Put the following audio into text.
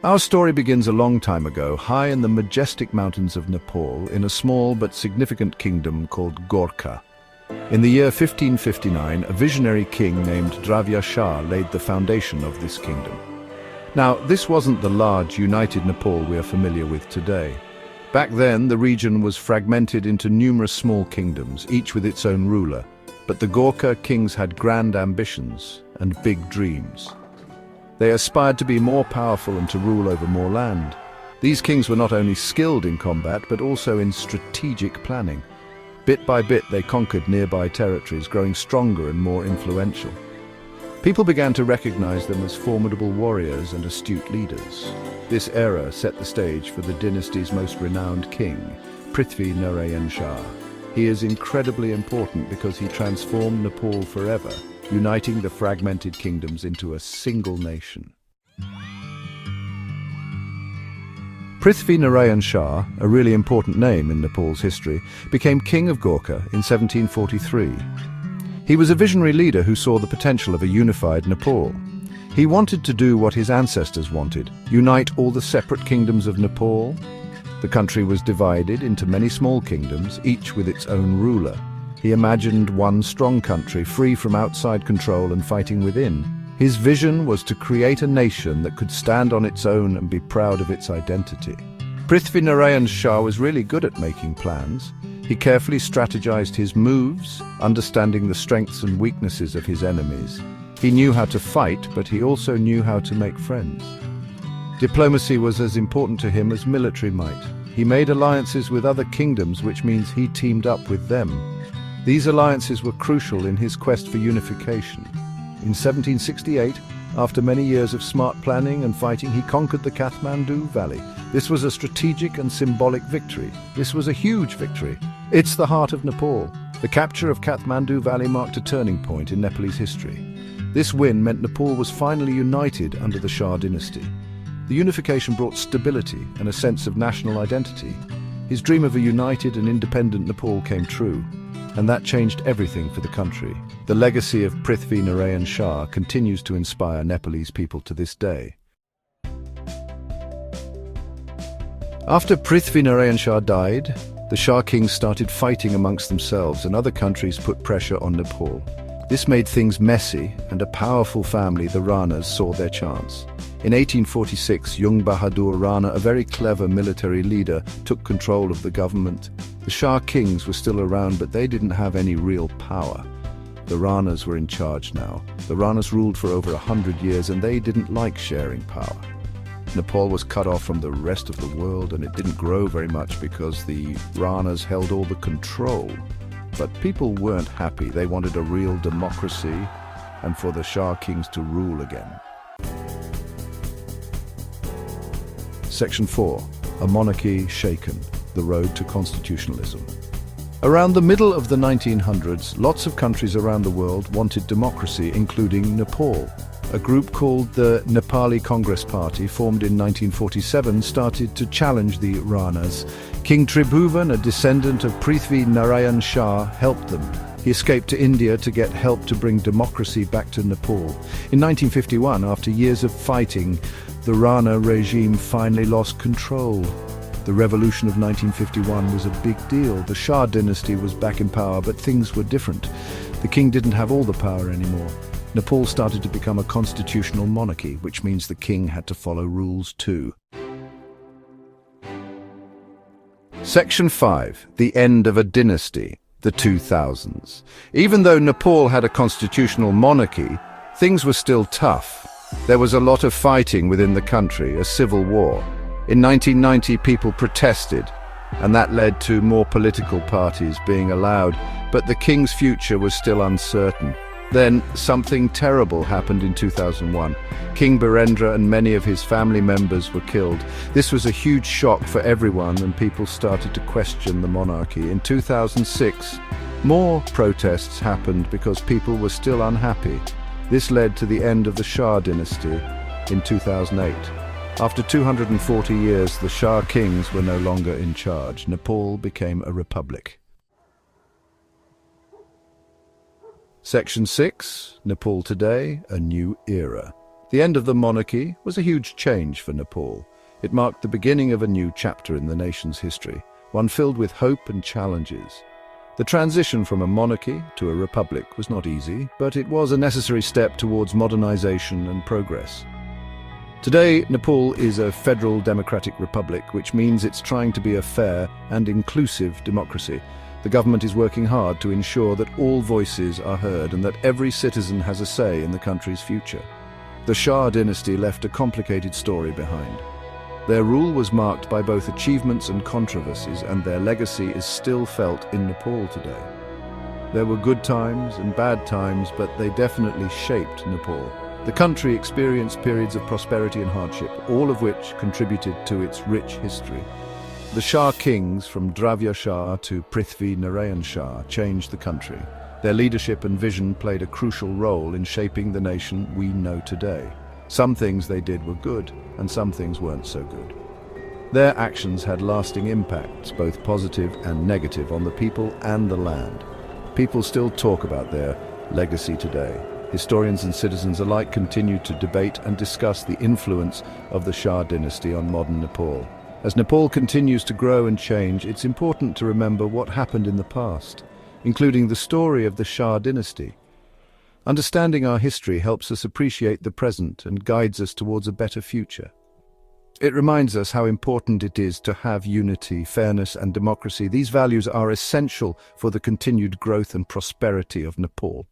Our story begins a long time ago, high in the majestic mountains of Nepal, in a small but significant kingdom called Gorkha. In the year 1559, a visionary king named Dravya Shah laid the foundation of this kingdom. Now, this wasn't the large, united Nepal we are familiar with today. Back then, the region was fragmented into numerous small kingdoms, each with its own ruler. But the Gorkha kings had grand ambitions and big dreams. They aspired to be more powerful and to rule over more land. These kings were not only skilled in combat, but also in strategic planning. Bit by bit, they conquered nearby territories, growing stronger and more influential. People began to recognize them as formidable warriors and astute leaders. This era set the stage for the dynasty's most renowned king, Prithvi Narayan Shah. He is incredibly important because he transformed Nepal forever, uniting the fragmented kingdoms into a single nation. Prithvi Narayan Shah, a really important name in Nepal's history, became king of Gorkha in 1743. He was a visionary leader who saw the potential of a unified Nepal. He wanted to do what his ancestors wanted, unite all the separate kingdoms of Nepal. The country was divided into many small kingdoms, each with its own ruler. He imagined one strong country, free from outside control and fighting within. His vision was to create a nation that could stand on its own and be proud of its identity. Prithvi Narayan Shah was really good at making plans. He carefully strategized his moves, understanding the strengths and weaknesses of his enemies. He knew how to fight, but he also knew how to make friends. Diplomacy was as important to him as military might. He made alliances with other kingdoms, which means he teamed up with them. These alliances were crucial in his quest for unification. In 1768, after many years of smart planning and fighting, he conquered the Kathmandu Valley. This was a strategic and symbolic victory. This was a huge victory. It's the heart of Nepal. The capture of Kathmandu Valley marked a turning point in Nepalese history. This win meant Nepal was finally united under the Shah dynasty. The unification brought stability and a sense of national identity. His dream of a united and independent Nepal came true, and that changed everything for the country. The legacy of Prithvi Narayan Shah continues to inspire Nepalese people to this day. After Prithvi Narayan Shah died, the Shah kings started fighting amongst themselves, and other countries put pressure on Nepal. This made things messy, and a powerful family, the Ranas, saw their chance. In 1846, young Bahadur Rana, a very clever military leader, took control of the government. The Shah kings were still around, but they didn't have any real power. The Ranas were in charge now. The Ranas ruled for over 100 years, and they didn't like sharing power. Nepal was cut off from the rest of the world, and it didn't grow very much because the Ranas held all the control. But people weren't happy. They wanted a real democracy and for the Shah kings to rule again. Section 4. A monarchy shaken. The road to constitutionalism. Around the middle of the 1900s, lots of countries around the world wanted democracy, including Nepal. A group called the Nepali Congress Party, formed in 1947, started to challenge the Ranas. King Tribhuvan, a descendant of Prithvi Narayan Shah, helped them. He escaped to India to get help to bring democracy back to Nepal. In 1951, after years of fighting, the Rana regime finally lost control. The revolution of 1951 was a big deal. The Shah dynasty was back in power, but things were different. The king didn't have all the power anymore. Nepal started to become a constitutional monarchy, which means the king had to follow rules too. Section 5. The end of a dynasty. The 2000s. Even though Nepal had a constitutional monarchy, things were still tough. There was a lot of fighting within the country, a civil war. In 1990, people protested, and that led to more political parties being allowed, but the king's future was still uncertain. Then something terrible happened in 2001. King Birendra and many of his family members were killed. This was a huge shock for everyone, and people started to question the monarchy. In 2006, more protests happened because people were still unhappy. This led to the end of the Shah dynasty in 2008. After 240 years, the Shah kings were no longer in charge. Nepal became a republic. Section 6. Nepal today, a new era. The end of the monarchy was a huge change for Nepal. It marked the beginning of a new chapter in the nation's history, one filled with hope and challenges. The transition from a monarchy to a republic was not easy, but it was a necessary step towards modernization and progress. Today, Nepal is a federal democratic republic, which means it's trying to be a fair and inclusive democracy. The government is working hard to ensure that all voices are heard and that every citizen has a say in the country's future. The Shah dynasty left a complicated story behind. Their rule was marked by both achievements and controversies, and their legacy is still felt in Nepal today. There were good times and bad times, but they definitely shaped Nepal. The country experienced periods of prosperity and hardship, all of which contributed to its rich history. The Shah kings, from Dravya Shah to Prithvi Narayan Shah, changed the country. Their leadership and vision played a crucial role in shaping the nation we know today. Some things they did were good, and some things weren't so good. Their actions had lasting impacts, both positive and negative, on the people and the land. People still talk about their legacy today. Historians and citizens alike continue to debate and discuss the influence of the Shah dynasty on modern Nepal. As Nepal continues to grow and change, it's important to remember what happened in the past, including the story of the Shah dynasty. Understanding our history helps us appreciate the present and guides us towards a better future. It reminds us how important it is to have unity, fairness, and democracy. These values are essential for the continued growth and prosperity of Nepal.